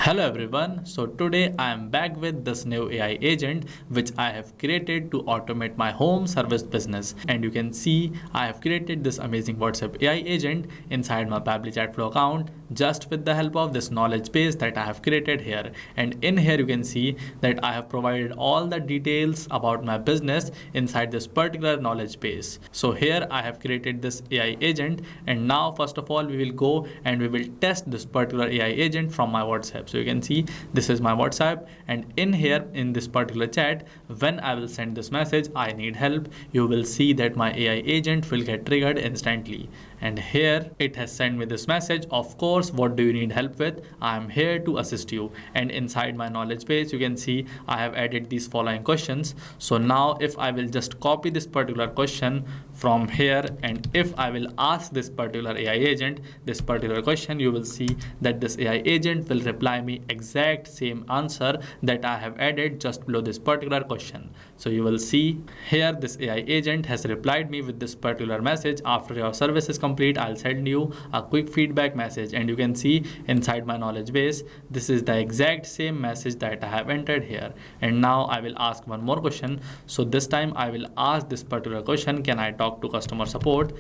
Hello everyone. So today I am back with this new AI agent which I have created to automate my home service business. And you can see I have created this amazing WhatsApp AI agent inside my Pabbly Chatflow account just with the help of this knowledge base that I have created here. And in here you can see that I have provided all the details about my business inside this particular knowledge base. So here I have created this AI agent, and now first of all we will go and we will test this particular AI agent from my WhatsApp. So you can see this is my WhatsApp, and in here in this particular chat, when I will send this message, I need help, you will see that my AI agent will get triggered instantly. And here it has sent me this message. Of course, what do you need help with? I am here to assist you. And inside my knowledge base you can see I have added these following questions. So now if I will just copy this particular question from here, and if I will ask this particular AI agent this particular question, you will see that this AI agent will reply me exact same answer that I have added just below this particular question. So you will see here this AI agent has replied me with this particular message: after your service is complete, I'll send you a quick feedback message. And you can see inside my knowledge base this is the exact same message that I have entered here. And now I will ask one more question. So this time I will ask this particular question: can I talk to customer support?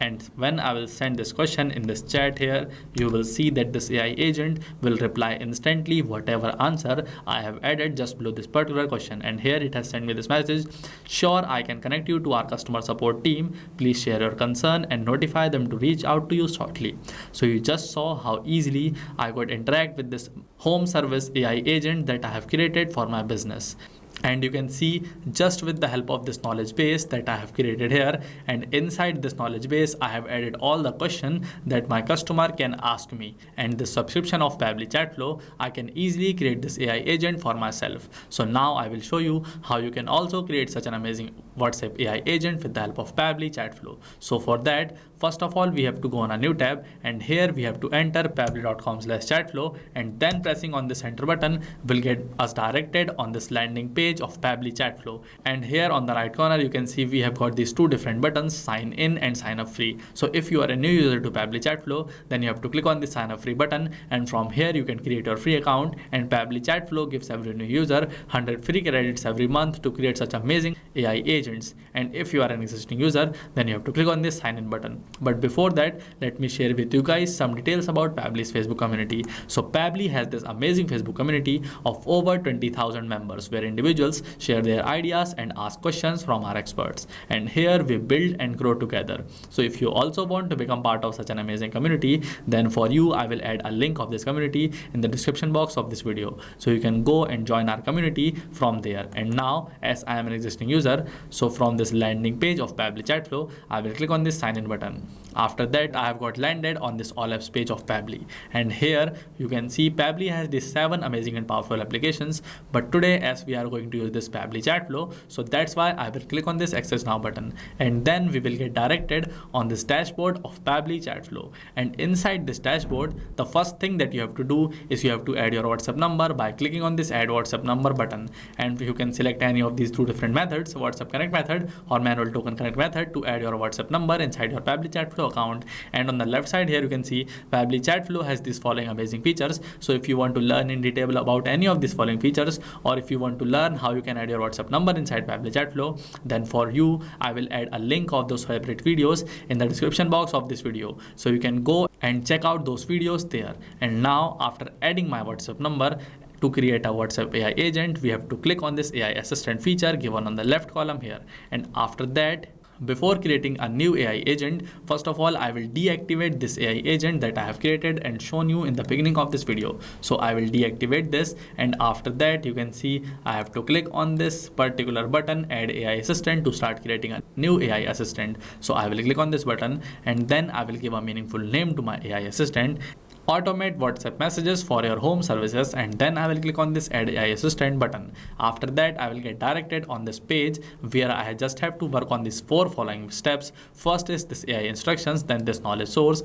And when I will send this question in this chat here, you will see that this AI agent will reply instantly whatever answer I have added just below this particular question. And here it has sent me this message: sure, I can connect you to our customer support team. Please share your concern and notify them to reach out to you shortly. So you just saw how easily I could interact with this home service AI agent that I have created for my business. And you can see just with the help of this knowledge base that I have created here, and inside this knowledge base I have added all the questions that my customer can ask me. And the subscription of Pabbly Chatflow, I can easily create this AI agent for myself. So now I will show you how you can also create such an amazing WhatsApp AI agent with the help of Pabbly Chatflow. So for that, first of all we have to go on a new tab, and here we have to enter pabbly.com/chatflow, and then pressing on this enter button will get us directed on this landing page of Pabbly Chatflow. And here on the right corner you can see we have got these two different buttons: sign in and sign up free. So if you are a new user to Pabbly Chatflow, then you have to click on the sign up free button, and from here you can create your free account. And Pabbly Chatflow gives every new user 100 free credits every month to create such amazing AI agents. And if you are an existing user, then you have to click on this sign in button. But before that, let me share with you guys some details about Pabbly's Facebook community. So Pabbly has this amazing Facebook community of over 20,000 members where individuals share their ideas and ask questions from our experts. And here we build and grow together. So if you also want to become part of such an amazing community, then for you I will add a link of this community in the description box of this video. So you can go and join our community from there. And now, as I am an existing user, so from this landing page of Pabbly Chatflow, I will click on this sign in button. After that, I have got landed on this all apps page of Pabbly. And here you can see Pabbly has these 7 amazing and powerful applications. But today, as we are going to use this Pabbly Chatflow, so that's why I will click on this access now button, and then we will get directed on this dashboard of Pabbly Chatflow. And inside this dashboard, the first thing that you have to do is you have to add your WhatsApp number by clicking on this add WhatsApp number button. And you can select any of these two different methods: WhatsApp Connect method or manual token connect method, to add your WhatsApp number inside your Pabbly Chatflow account. And on the left side here you can see Pabbly Chatflow has these following amazing features. So if you want to learn in detail about any of these following features, or if you want to learn how you can add your WhatsApp number inside Pabbly Chatflow, then for you I will add a link of those separate videos in the description box of this video, so you can go and check out those videos there. And now, after adding my WhatsApp number, to create a WhatsApp AI agent, we have to click on this AI assistant feature given on the left column here. And after that, before creating a new AI agent, first of all I will deactivate this AI agent that I have created and shown you in the beginning of this video. So I will deactivate this, and after that you can see I have to click on this particular button, add AI assistant, to start creating a new AI assistant. So I will click on this button, and then I will give a meaningful name to my AI assistant: automate WhatsApp messages for your home services. And then I will click on this add AI assistant button. After that, I will get directed on this page where I just have to work on these 4 following steps. First is this AI instructions, then this knowledge source,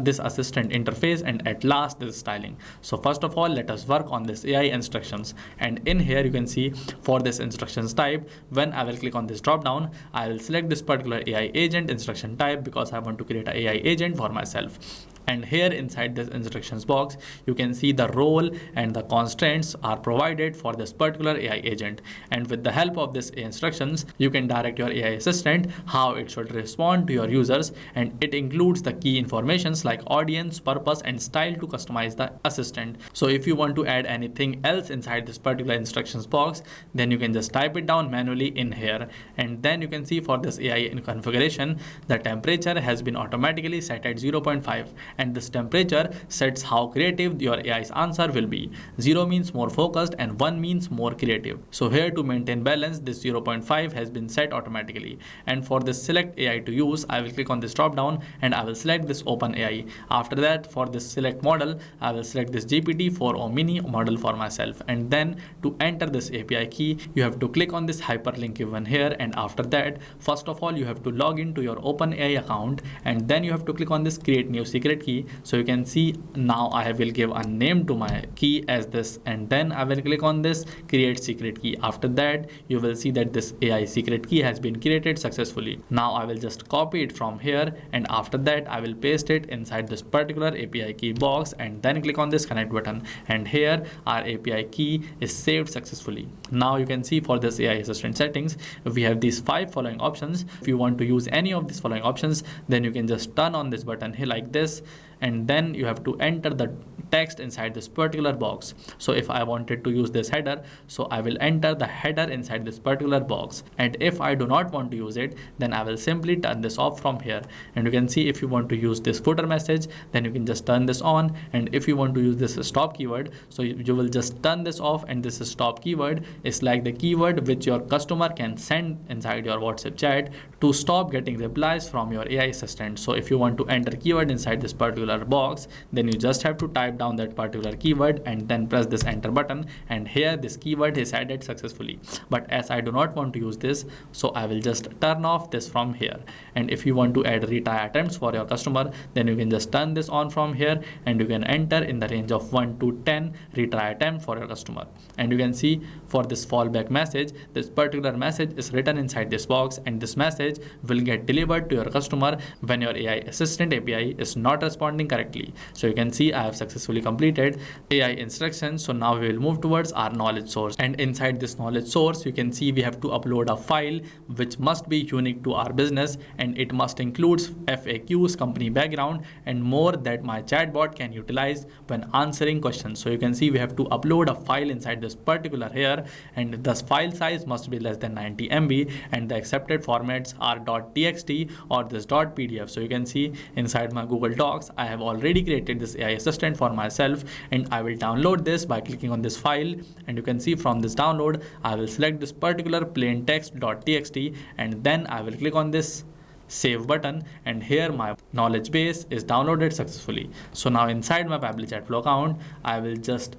this assistant interface, and at last this styling. So first of all, let us work on this AI instructions. And in here you can see for this instructions type, when I will click on this drop down, I will select this particular AI agent instruction type because I want to create an AI agent for myself. And here inside this instructions box, you can see the role and the constraints are provided for this particular AI agent. And with the help of this instructions, you can direct your AI assistant how it should respond to your users, and it includes the key informations like audience, purpose, and style to customize the assistant. So if you want to add anything else inside this particular instructions box, then you can just type it down manually in here. And then you can see for this AI in configuration, the temperature has been automatically set at 0.5, and this temperature sets how creative your AI's answer will be. 0 means more focused and 1 means more creative. So here to maintain balance, this 0.5 has been set automatically. And for this select AI to use, I will click on this drop down and I will select this open AI. After that, for this select model, I will select this GPT-4o mini model for myself. And then to enter this API key, you have to click on this hyperlink given here. And after that, first of all, you have to log into your OpenAI account, and then you have to click on this create new secret key. So you can see now I will give a name to my key as this, and then I will click on this create secret key. After that, you will see that this AI secret key has been created successfully. Now I will just copy it from here, and after that I will paste it inside this particular API key box, and then click on this connect button, and here our API key is saved successfully. Now you can see for this AI assistant settings, we have these 5 following options. If you want to use any of these following options, then you can just turn on this button here like this, and then you have to enter the text inside this particular box. So if I wanted to use this header, so I will enter the header inside this particular box, and if I do not want to use it, then I will simply turn this off from here. And you can see if you want to use this footer message, then you can just turn this on, and if you want to use this stop keyword, so you will just turn this off. And this stop keyword is like the keyword which your customer can send inside your WhatsApp chat to stop getting replies from your AI assistant. So if you want to enter keyword inside this particular box, then you just have to type down that particular keyword and then press this enter button, and here this keyword is added successfully. But as I do not want to use this, so I will just turn off this from here. And if you want to add retry attempts for your customer, then you can just turn this on from here, and you can enter in the range of 1 to 10 retry attempt for your customer. And you can see for this fallback message, this particular message is written inside this box, and this message will get delivered to your customer when your AI assistant API is not responding correctly. So you can see I have successfully completed AI instructions. So now we will move towards our knowledge source, and inside this knowledge source, you can see we have to upload a file which must be unique to our business, and it must include FAQs, company background, and more that my chatbot can utilize when answering questions. So you can see we have to upload a file inside this particular here, and the file size must be less than 90 MB, and the accepted formats are .txt or this .pdf. So you can see inside my Google Docs, I have already created this AI assistant for myself, and I will download this by clicking on this file. And you can see from this download, I will select this particular plain text.txt, and then I will click on this save button, and here my knowledge base is downloaded successfully. So now inside my Pabbly Chatflow account, I will just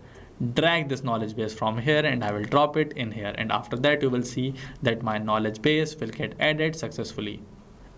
drag this knowledge base from here and I will drop it in here, and after that you will see that my knowledge base will get added successfully.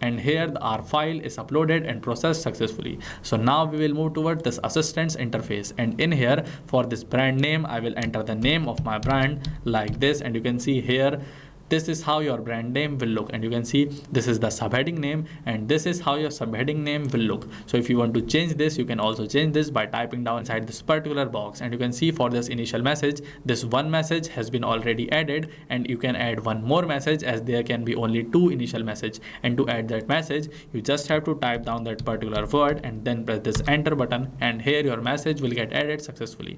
And here our file is uploaded and processed successfully. So now we will move towards this assistant's interface, and in here for this brand name, I will enter the name of my brand like this, and you can see here this is how your brand name will look, and you can see this is the subheading name, and this is how your subheading name will look. So if you want to change this, you can also change this by typing down inside this particular box. And you can see for this initial message, this one message has been already added, and you can add one more message as there can be only 2 initial message. And to add that message, you just have to type down that particular word and then press this enter button, and here your message will get added successfully.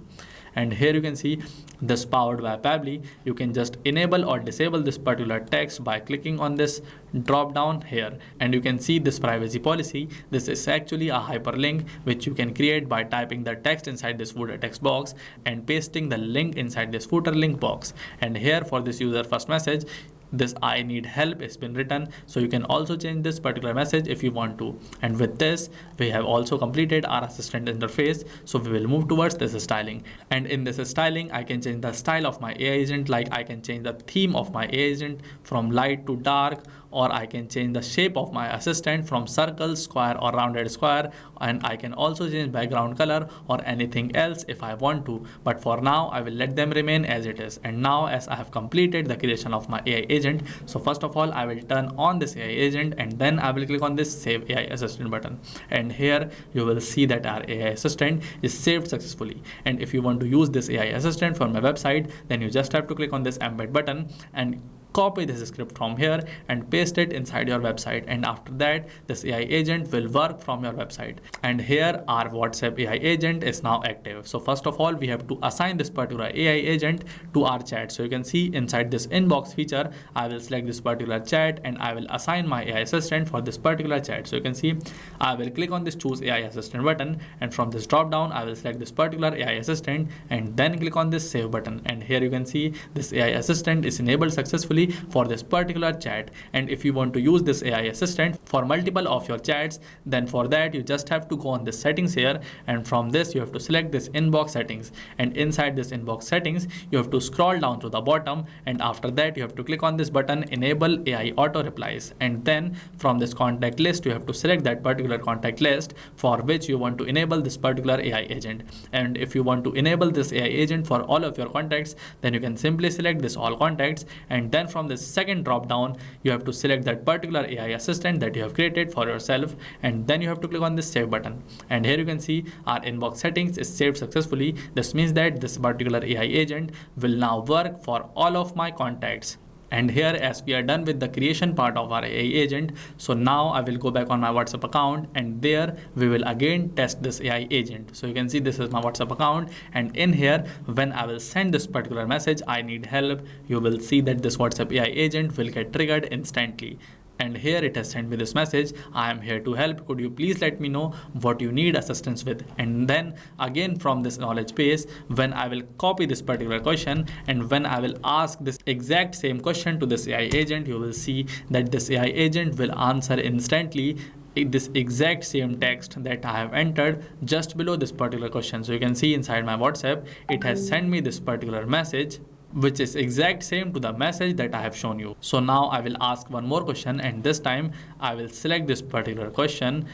And here you can see this powered by Pabbly. You can just enable or disable this particular text by clicking on this drop down here, and you can see this privacy policy. This is actually a hyperlink which you can create by typing the text inside this footer text box and pasting the link inside this footer link box. And here for this user first message, this I need help has been written, so you can also change this particular message if you want to. And with this, we have also completed our assistant interface. So we will move towards this styling, and in this styling, I can change the style of my AI agent. Like I can change the theme of my AI agent from light to dark, or I can change the shape of my assistant from circle, square, or rounded square, and I can also change background color or anything else if I want to. But for now, I will let them remain as it is. And now, as I have completed the creation of my AI agent, agent. So first of all, I will turn on this AI agent and then I will click on this Save AI Assistant button. And here you will see that our AI assistant is saved successfully. And if you want to use this AI assistant for my website, then you just have to click on this embed button and copy this script from here and paste it inside your website, and after that this AI agent will work from your website. And here our WhatsApp AI agent is now active. So first of all, we have to assign this particular AI agent to our chat. So you can see inside this inbox feature, I will select this particular chat and I will assign my AI assistant for this particular chat. So you can see I will click on this choose AI assistant button, and from this drop down I will select this particular AI assistant and then click on this save button. And here you can see this AI assistant is enabled successfully for this particular chat. And if you want to use this AI assistant for multiple of your chats, then for that you just have to go on this settings here, and from this you have to select this inbox settings, and inside this inbox settings you have to scroll down to the bottom, and after that you have to click on this button enable AI auto replies, and then from this contact list you have to select that particular contact list for which you want to enable this particular AI agent. And if you want to enable this AI agent for all of your contacts, then you can simply select this all contacts, and then from this second drop down you have to select that particular AI assistant that you have created for yourself, and then you have to click on this save button. And here you can see our inbox settings is saved successfully. This means that this particular AI agent will now work for all of my contacts. And here, as we are done with the creation part of our AI agent, so now I will go back on my WhatsApp account, and there we will again test this AI agent. So you can see this is my WhatsApp account, and in here when I will send this particular message, I need help, you will see that this WhatsApp AI agent will get triggered instantly. And here it has sent me this message, I am here to help, could you please let me know what you need assistance with. And then again from this knowledge base, when I will copy this particular question and when I will ask this exact same question to this AI agent, you will see that this AI agent will answer instantly this exact same text that I have entered just below this particular question. So you can see inside my WhatsApp, it has sent me this particular message which is exact same to the message that I have shown you. So now I will ask one more question, and this time I will select this particular question,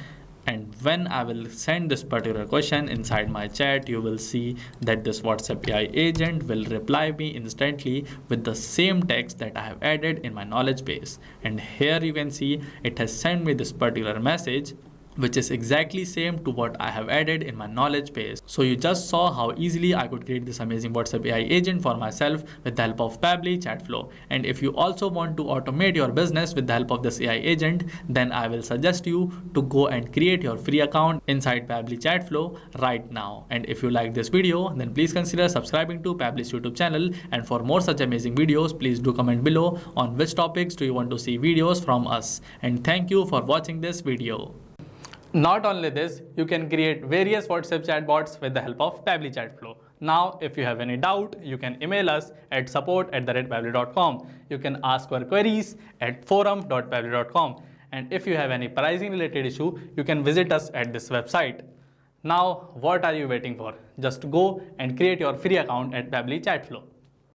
and when I will send this particular question inside my chat, you will see that this WhatsApp AI agent will reply me instantly with the same text that I have added in my knowledge base. And here you can see it has sent me this particular message which is exactly same to what I have added in my knowledge base. So you just saw how easily I could create this amazing WhatsApp AI agent for myself with the help of Pabbly Chatflow. And if you also want to automate your business with the help of this AI agent, then I will suggest you to go and create your free account inside Pabbly Chatflow right now. And if you like this video, then please consider subscribing to Pabbly's YouTube channel. And for more such amazing videos, please do comment below on which topics do you want to see videos from us. And thank you for watching this video. Not only this, you can create various WhatsApp chatbots with the help of Pabbly Chatflow. Now, if you have any doubt, you can email us at support@pabbly.com. You can ask your queries at forum.pabbly.com. And if you have any pricing related issue, you can visit us at this website. Now, what are you waiting for? Just go and create your free account at Pabbly Chatflow.